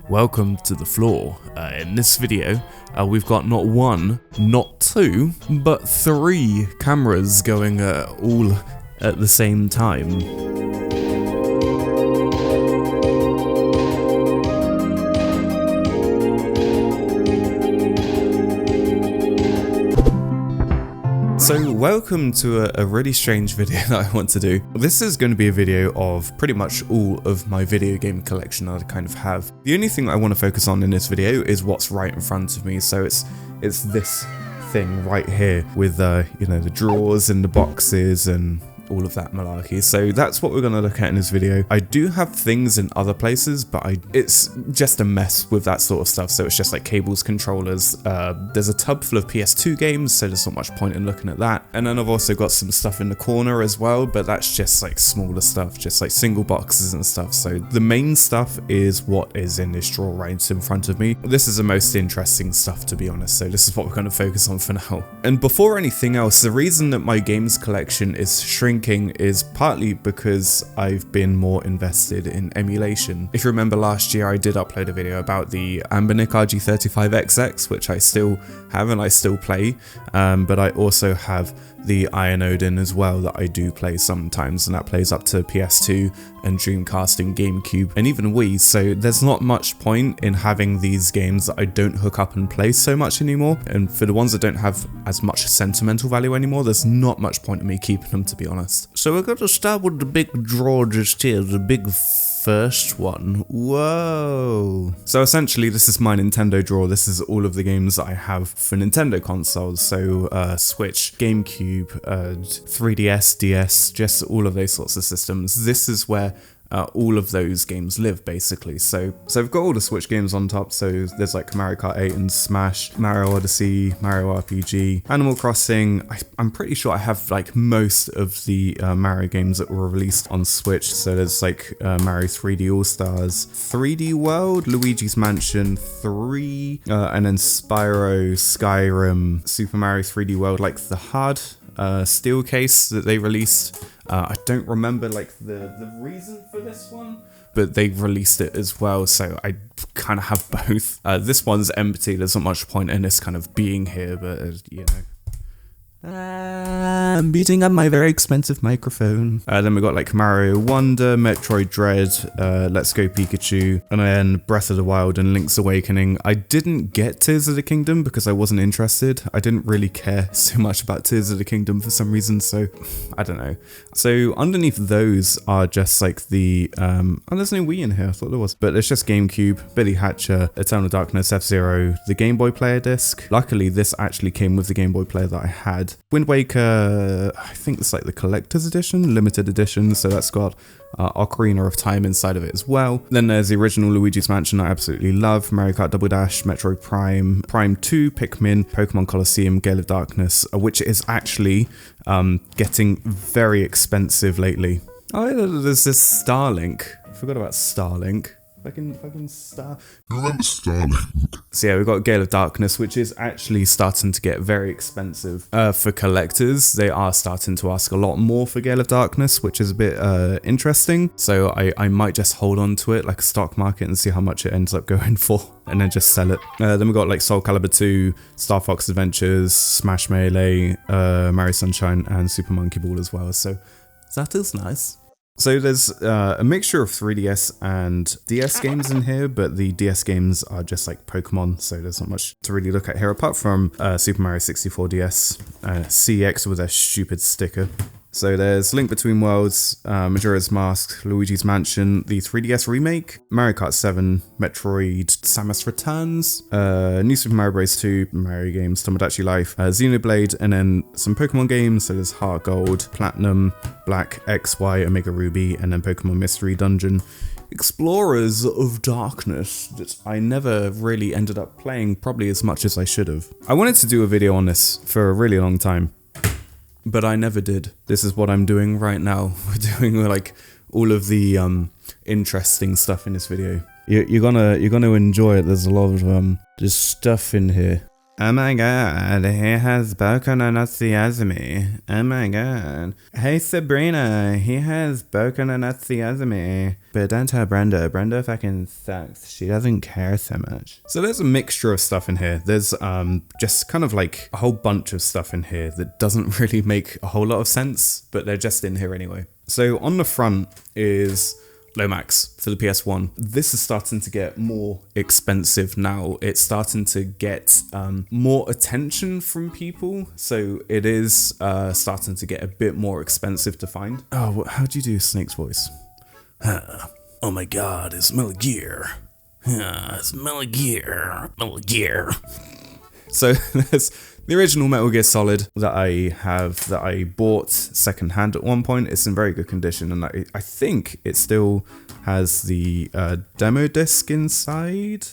Welcome to the floor. In this video, we've got not one, not two, but three cameras going all at the same time. So welcome to a really strange video that I want to do. This is going to be a video of pretty much all of my video game collection that I kind of have. The only thing I want to focus on in this video is what's right in front of me. So it's this thing right here with you know, the drawers and the boxes and all of that malarkey. So that's what we're going to look at in this video. I do have things in other places, but it's just a mess with that sort of stuff. So it's just like cables, controllers. There's a tub full of PS2 games, so there's not much point in looking at that. And then I've also got some stuff in the corner as well, but that's just like smaller stuff, just like single boxes and stuff. So the main stuff is what is in this drawer right in front of me. This is the most interesting stuff, to be honest. So this is what we're going to focus on for now. And before anything else, the reason that my games collection is shrinking is partly because I've been more invested in emulation. If you remember last year, I did upload a video about the Ambernic RG35XX, which I still have and I still play, but I also have the Iron Odin as well that I do play sometimes, and that plays up to PS2 and Dreamcast and GameCube and even Wii, so there's not much point in having these games that I don't hook up and play so much anymore, and for the ones that don't have as much sentimental value anymore, there's not much point in me keeping them, to be honest. So we're going to start with the big drawer just here, the big first one. Whoa. So essentially this is my Nintendo drawer. This is all of the games that I have for Nintendo consoles. So Switch, GameCube, 3DS, DS, just all of those sorts of systems. This is where all of those games live, basically. So I've got all the Switch games on top. So there's like Mario Kart 8 and Smash, Mario Odyssey, Mario RPG, Animal Crossing. I'm pretty sure I have like most of the Mario games that were released on Switch. So there's like Mario 3D All-Stars, 3D World, Luigi's Mansion 3, and then Spyro, Skyrim, Super Mario 3D World, like the hard steel case that they released. I don't remember like the reason for this one, but they released it as well, so I kind of have both. This one's empty, there's not much point in this kind of being here, but you know. I'm beating up my very expensive microphone. Then we got like Mario Wonder, Metroid Dread, Let's Go Pikachu, and then Breath of the Wild and Link's Awakening. I didn't get Tears of the Kingdom because I wasn't interested. I didn't really care so much about Tears of the Kingdom for some reason, so I don't know. So underneath those are just like the, oh, there's no Wii in here, I thought there was, but there's just GameCube, Billy Hatcher, Eternal Darkness, F-Zero, the Game Boy Player disc. Luckily, this actually came with the Game Boy Player that I had. Wind Waker, I think it's like the collector's edition, limited edition, so that's got Ocarina of Time inside of it as well. Then there's the original Luigi's Mansion I absolutely love, Mario Kart Double Dash, Metroid Prime, Prime 2, Pikmin, Pokemon Colosseum, Gale of Darkness, which is actually getting very expensive lately. Oh, there's this Starlink. I forgot about Starlink. Fucking Star. I remember Starlink. So yeah, we've got Gale of Darkness, which is actually starting to get very expensive for collectors. They are starting to ask a lot more for Gale of Darkness, which is a bit interesting. So I might just hold on to it like a stock market and see how much it ends up going for, and then just sell it. Then we got like Soul Calibur 2, Star Fox Adventures, Smash Melee, Mario Sunshine, and Super Monkey Ball as well. So that is nice. So there's a mixture of 3DS and DS games in here, but the DS games are just like Pokemon, so there's not much to really look at here, apart from Super Mario 64 DS, CX with a stupid sticker. So there's Link Between Worlds, Majora's Mask, Luigi's Mansion, the 3DS remake, Mario Kart 7, Metroid, Samus Returns, New Super Mario Bros. 2, Mario games, Tomodachi Life, Xenoblade, and then some Pokemon games. So there's Heart Gold, Platinum, Black, XY, Omega Ruby, and then Pokemon Mystery Dungeon. Explorers of Darkness that I never really ended up playing probably as much as I should have. I wanted to do a video on this for a really long time, but I never did. This is what I'm doing right now. We're doing like all of the interesting stuff in this video. You're gonna enjoy it. There's a lot of just stuff in here. Oh my god, he has Boku no Natsuyazumi. Oh my god. Hey Sabrina, he has Boku no Natsuyazumi. But don't tell Brenda. Brenda fucking sucks. She doesn't care so much. So there's a mixture of stuff in here. There's just kind of like a whole bunch of stuff in here that doesn't really make a whole lot of sense, but they're just in here anyway. So on the front is Lomax for the PS1. This is starting to get more expensive now. It's starting to get more attention from people. So it is starting to get a bit more expensive to find. Oh, how do you do Snake's voice? Oh my god, it's Metal Gear. It's Metal Gear. Metal Gear. So there's the original Metal Gear Solid that I bought secondhand at one point. It's in very good condition, and I think it still has the demo disc inside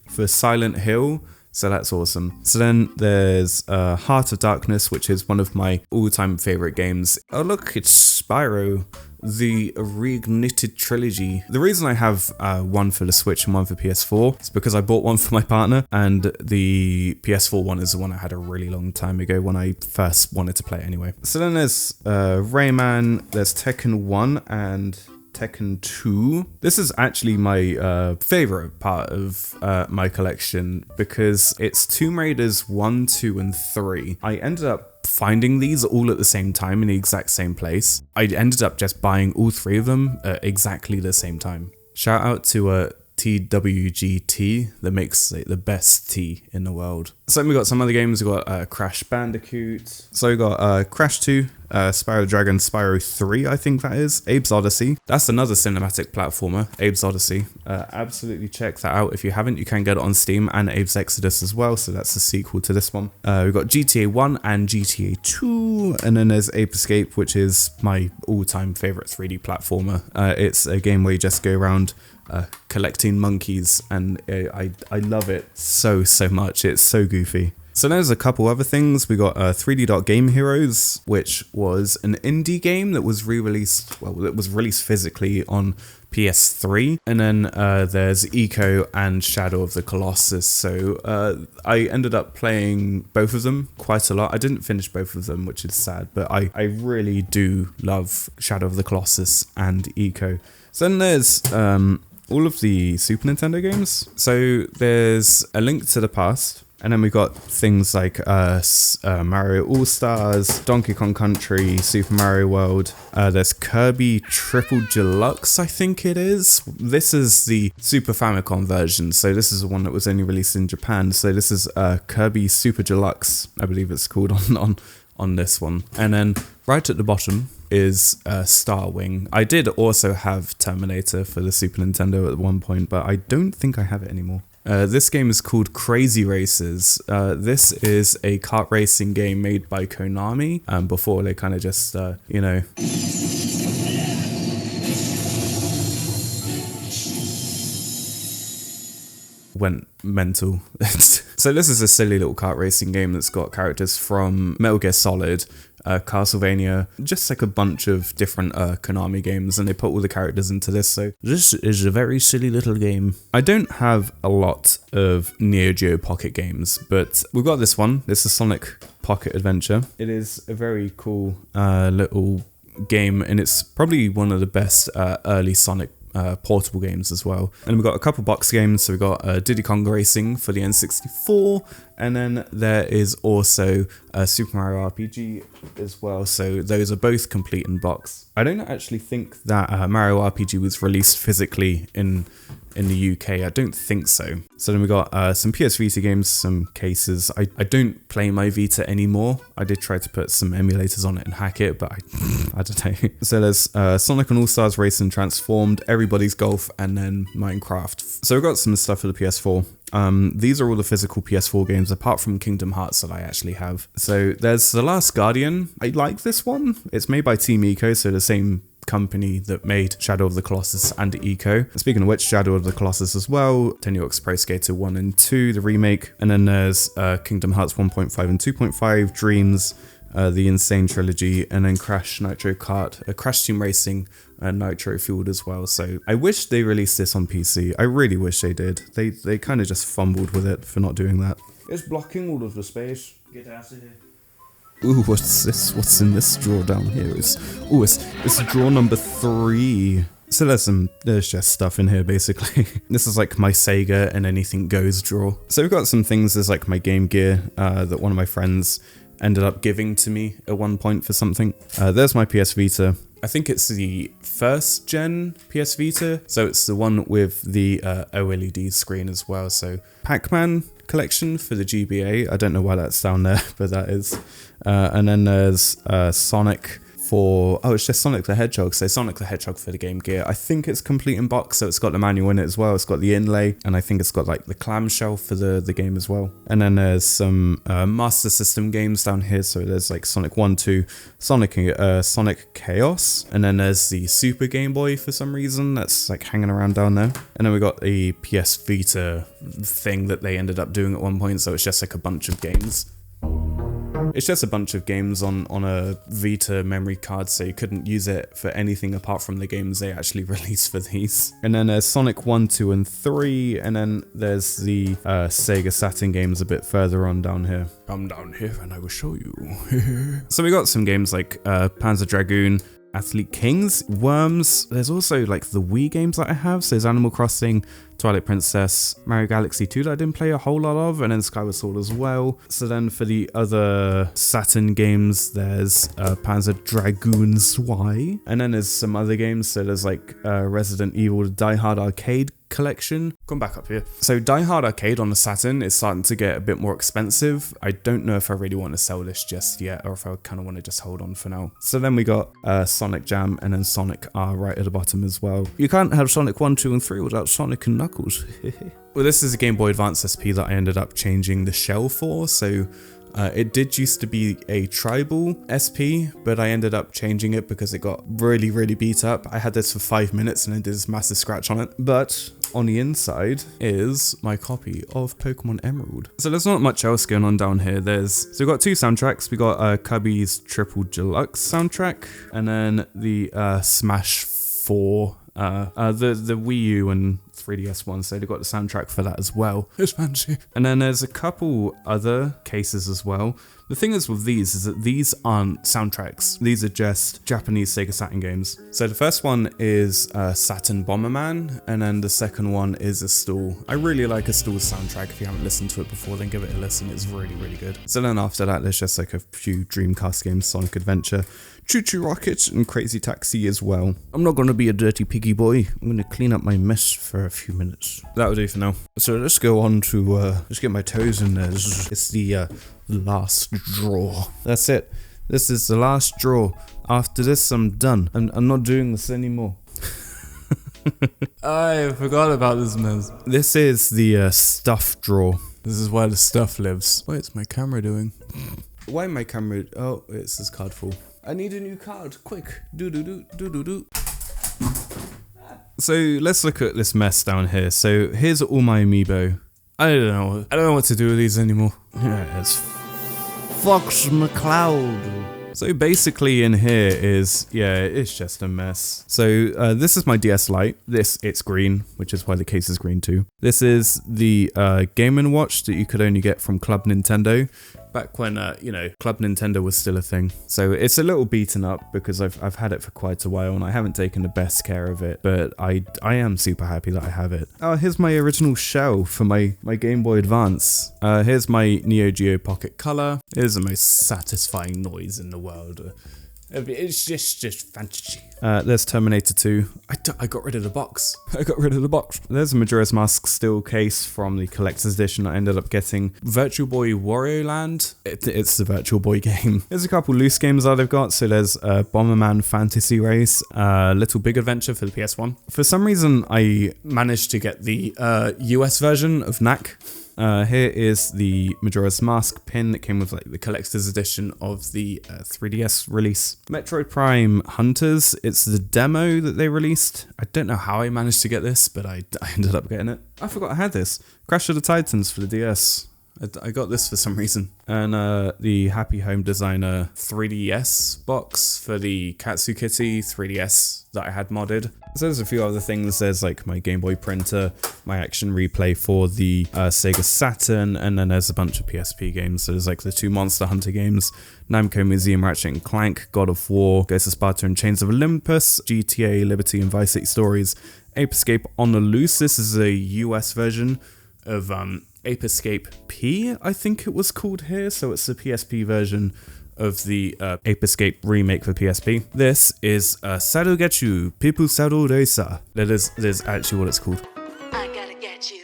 for Silent Hill. So that's awesome. So then there's Heart of Darkness, which is one of my all-time favorite games. Oh look, it's Spyro, the Reignited Trilogy. The reason I have one for the Switch and one for PS4 is because I bought one for my partner, and the PS4 one is the one I had a really long time ago when I first wanted to play it anyway. So then there's Rayman, there's Tekken 1 and Tekken 2. This is actually my favorite part of my collection because it's Tomb Raiders 1, 2 and 3. I ended up finding these all at the same time in the exact same place. I ended up just buying all three of them at exactly the same time. Shout out to TWGT that makes like, the best tea in the world. So we got some other games. We got Crash Bandicoot. So we got Crash 2, Spyro Dragon, Spyro 3, I think that is. Abe's Odyssey. That's another cinematic platformer, Abe's Odyssey. Absolutely check that out. If you haven't, you can get it on Steam, and Abe's Exodus as well. So that's the sequel to this one. We've got GTA 1 and GTA 2. And then there's Ape Escape, which is my all-time favorite 3D platformer. It's a game where you just go around collecting monkeys, and I love it so much. It's so goofy. So there's a couple other things. We got 3D Dot Game Heroes, which was an indie game that was re-released, well, it was released physically on PS3. And then there's Eco and Shadow of the Colossus. So I ended up playing both of them quite a lot. I didn't finish both of them, which is sad, but I really do love Shadow of the Colossus and Eco. So then there's all of the Super Nintendo games. So there's A Link to the Past, and then we got things like Mario All-Stars, Donkey Kong Country, Super Mario World. There's Kirby Triple Deluxe, I think it is. This is the Super Famicom version, so this is the one that was only released in Japan. So this is Kirby Super Deluxe, I believe it's called on this one. And then right at the bottom is Star Wing. I did also have Terminator for the Super Nintendo at one point, but I don't think I have it anymore. This game is called Crazy Racers. This is a kart racing game made by Konami before they kind of just, you know, went mental. So this is a silly little kart racing game that's got characters from Metal Gear Solid, Castlevania, just like a bunch of different Konami games, and they put all the characters into this, so this is a very silly little game. I don't have a lot of Neo Geo Pocket games, but we've got this one. This is Sonic Pocket Adventure. It is a very cool little game, and it's probably one of the best early Sonic portable games as well. And we've got a couple box games. So we've got Diddy Kong Racing for the N64, and then there is also Super Mario RPG as well. So those are both complete in box. I don't actually think that Mario RPG was released physically in the UK. I don't think so. So then we got some PS Vita games, some cases. I don't play my Vita anymore. I did try to put some emulators on it and hack it, but I don't know. So there's Sonic and All-Stars Racing Transformed, Everybody's Golf, and then Minecraft. So we've got some stuff for the PS4. These are all the physical PS4 games apart from Kingdom Hearts that I actually have. So there's The Last Guardian. I like this one. It's made by Team Eco, so the same company that made Shadow of the Colossus and Eco. Speaking of which, Shadow of the Colossus as well, Tony Hawk's Pro Skater 1 and 2, the remake, and then there's Kingdom Hearts 1.5 and 2.5, Dreams, the Insane Trilogy, and then Crash Nitro Kart, Crash Team Racing, and Nitro Fueled as well. So I wish they released this on PC. I really wish they did. They kind of just fumbled with it for not doing that. It's blocking all of the space. Get out of here. Ooh, what's this? What's in this drawer down here? It's drawer number 3. So there's just stuff in here basically. This is like my Sega and anything goes drawer. So we've got some things. There's like my Game Gear that one of my friends ended up giving to me at one point for something. There's my PS Vita. I think it's the first gen PS Vita. So it's the one with the OLED screen as well. So Pac-Man collection for the GBA. I don't know why that's down there, but that is. And then there's Sonic for, it's just Sonic the Hedgehog. So Sonic the Hedgehog for the Game Gear. I think it's complete in box, so it's got the manual in it as well. It's got the inlay, and I think it's got like the clamshell for the game as well. And then there's some Master System games down here. So there's like Sonic 1, 2, Sonic Chaos, and then there's the Super Game Boy for some reason that's like hanging around down there. And then we got a PS Vita thing that they ended up doing at one point. So it's just like a bunch of games. It's just a bunch of games on a Vita memory card, so you couldn't use it for anything apart from the games they actually released for these. And then there's Sonic 1, 2, and 3, and then there's the Sega Saturn games a bit further on down here. Come down here and I will show you. So we got some games like Panzer Dragoon, Athlete Kings, Worms. There's also like the Wii games that I have. So there's Animal Crossing, Twilight Princess, Mario Galaxy 2 that I didn't play a whole lot of, and then Skyward Sword as well. So then for the other Saturn games, there's Panzer Dragoon Y, and then there's some other games. So there's like Resident Evil Die Hard Arcade collection. Come back up here. So Die Hard Arcade on the Saturn is starting to get a bit more expensive. I don't know if I really want to sell this just yet, or if I kind of want to just hold on for now. So then we got Sonic Jam and then Sonic R right at the bottom as well. You can't have Sonic 1, 2, and 3 without Sonic and Knuckles. Well, this is a Game Boy Advance SP that I ended up changing the shell for. So it did used to be a tribal SP, but I ended up changing it because it got really, really beat up. I had this for 5 minutes and I did this massive scratch on it. But on the inside is my copy of Pokemon Emerald. So there's not much else going on down here. So we've got 2 soundtracks. We got Cubby's Triple Deluxe soundtrack, and then the Smash 4, the Wii U and 3DS one, so they've got the soundtrack for that as well. It's fancy. And then there's a couple other cases as well. The thing is with these is that these aren't soundtracks. These are just Japanese Sega Saturn games. So the first one is Saturn Bomberman, and then the second one is Astol. I really like Astol's soundtrack. If you haven't listened to it before, then give it a listen. It's really, really good. So then after that, there's just like a few Dreamcast games, Sonic Adventure, Choo Choo Rocket, and Crazy Taxi as well. I'm not going to be a dirty piggy boy. I'm going to clean up my mess for a few minutes. That'll do for now. So let's go on to, let's get my toes in there. It's the last drawer. That's it. This is the last drawer. After this, I'm done. I'm not doing this anymore. I forgot about this mess. This is the stuff drawer. This is where the stuff lives. What's my camera doing? Why my camera? Oh, it's this card full. I need a new card, quick. Do. So let's look at this mess down here. So here's all my amiibo. I don't know what to do with these anymore. Yeah, it's Fox McCloud. So basically in here is, yeah, it's just a mess. So this is my DS Lite. It's green, which is why the case is green too. This is the Game & Watch that you could only get from Club Nintendo. Back when, Club Nintendo was still a thing. So it's a little beaten up because I've had it for quite a while and I haven't taken the best care of it, but I am super happy that I have it. Here's my original shell for my Game Boy Advance. Here's my Neo Geo Pocket Color. Here's the most satisfying noise in the world. It's just fantasy. There's Terminator 2. I got rid of the box. There's a Majora's Mask steel case from the collector's edition I ended up getting. Virtual Boy Wario Land. It's the Virtual Boy game. There's a couple loose games that I've got. So there's Bomberman Fantasy Race, Little Big Adventure for the PS1. For some reason, I managed to get the US version of Knack. Here is the Majora's Mask pin that came with like the collector's edition of the 3DS release. Metroid Prime Hunters, it's the demo that they released. I don't know how I managed to get this, but I ended up getting it. I forgot I had this. Crash of the Titans for the DS. I got this for some reason. And the Happy Home Designer 3DS box for the Katsu Kitty 3DS that I had modded. So there's a few other things. There's like my Game Boy printer, my action replay for the Sega Saturn, and then there's a bunch of PSP games. So there's like the 2 Monster Hunter games, Namco Museum Ratchet and Clank, God of War, Ghost of Sparta and Chains of Olympus, GTA, Liberty and Vice City Stories, Ape Escape on the Loose. This is a US version of Ape Escape P, I think it was called here. So it's the PSP version of the Ape Escape remake for PSP. This is Sarugetsu Pipu Saru Racer. That is actually what it's called. I gotta get you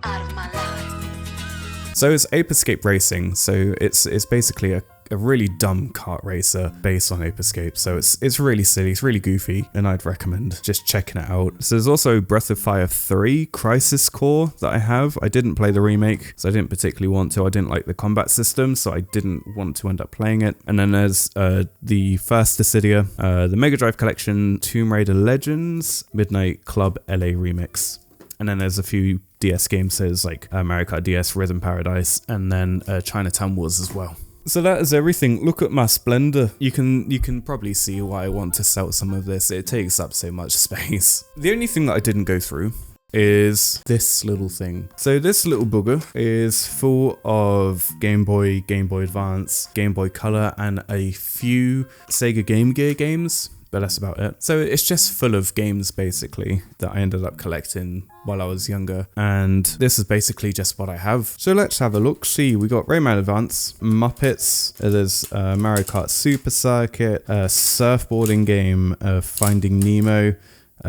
out of my life. So it's Ape Escape Racing. So it's basically a really dumb kart racer based on Ape Escape. So it's really silly, it's really goofy, and I'd recommend just checking it out. So there's also Breath of Fire 3 Crisis Core that I have. I didn't play the remake, so I didn't particularly want to. I didn't like the combat system, so I didn't want to end up playing it. And then there's the first Dissidia, the Mega Drive Collection, Tomb Raider Legends, Midnight Club LA Remix. And then there's a few DS games, so there's like Mario Kart DS, Rhythm Paradise, and then Chinatown Wars as well. So that is everything. Look at my splendor. You can probably see why I want to sell some of this. It takes up so much space. The only thing that I didn't go through is this little thing. So this little booger is full of Game Boy, Game Boy Advance, Game Boy Color, and a few Sega Game Gear games. But that's about it. So it's just full of games basically that I ended up collecting while I was younger, and this is basically just what I have. So let's have a look. See, we got Rayman Advance, Muppets, there's Mario Kart Super Circuit, a surfboarding game, Finding Nemo,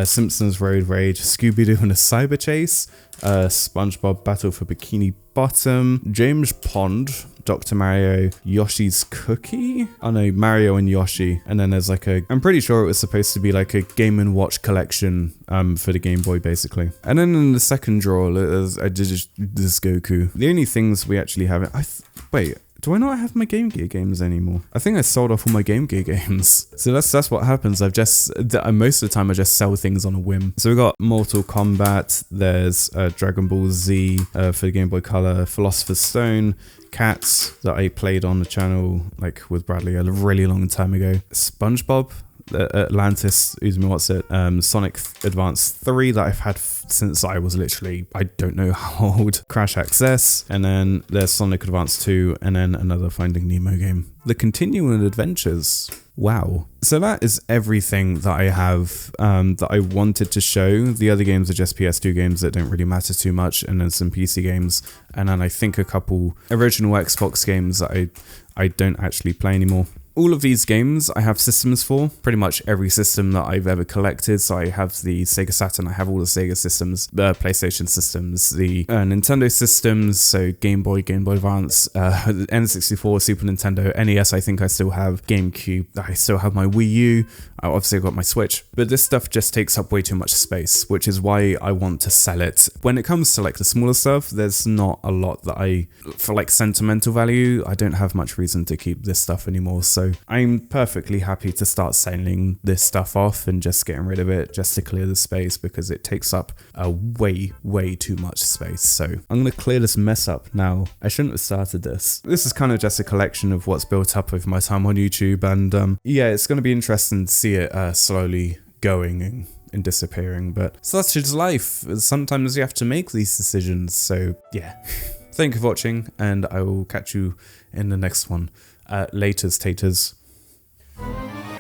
Simpsons Road Rage, Scooby-Doo and a Cyber Chase, SpongeBob Battle for Bikini Bottom, James Pond, Dr. Mario, Yoshi's Cookie? Oh no, Mario and Yoshi. And then there's like I'm pretty sure it was supposed to be like a Game & Watch collection for the Game Boy basically. And then in the second drawer, I did this Goku. The only things we actually have, wait, do I not have my Game Gear games anymore? I think I sold off all my Game Gear games. So that's what happens. Most of the time I just sell things on a whim. So we got Mortal Kombat, there's Dragon Ball Z for the Game Boy Color, Philosopher's Stone, Cats that I played on the channel like with Bradley a really long time ago, SpongeBob, Atlantis, Sonic Advance 3 that I've had since I was literally, I don't know how old, Crash Access, and then there's Sonic Advance 2, and then another Finding Nemo game. The Continuing Adventures. Wow. So that is everything that I have that I wanted to show. The other games are just PS2 games that don't really matter too much, and then some PC games, and then I think a couple original Xbox games that I don't actually play anymore. All of these games I have systems for, pretty much every system that I've ever collected. So I have the Sega Saturn, I have all the Sega systems, the PlayStation systems, the Nintendo systems, so Game Boy, Game Boy Advance, N64, Super Nintendo, NES I think I still have, GameCube, I still have my Wii U, obviously I've got my Switch. But this stuff just takes up way too much space, which is why I want to sell it. When it comes to like the smaller stuff, there's not a lot that for like sentimental value, I don't have much reason to keep this stuff anymore. So I'm perfectly happy to start selling this stuff off and just getting rid of it just to clear the space, because it takes up way too much space. So I'm going to clear this mess up now. I shouldn't have started this. This is kind of just a collection of what's built up over my time on YouTube, and yeah, it's going to be interesting to see it slowly going and disappearing, but such is life. Sometimes you have to make these decisions, so yeah. Thank you for watching, and I will catch you in the next one. Laters, taters.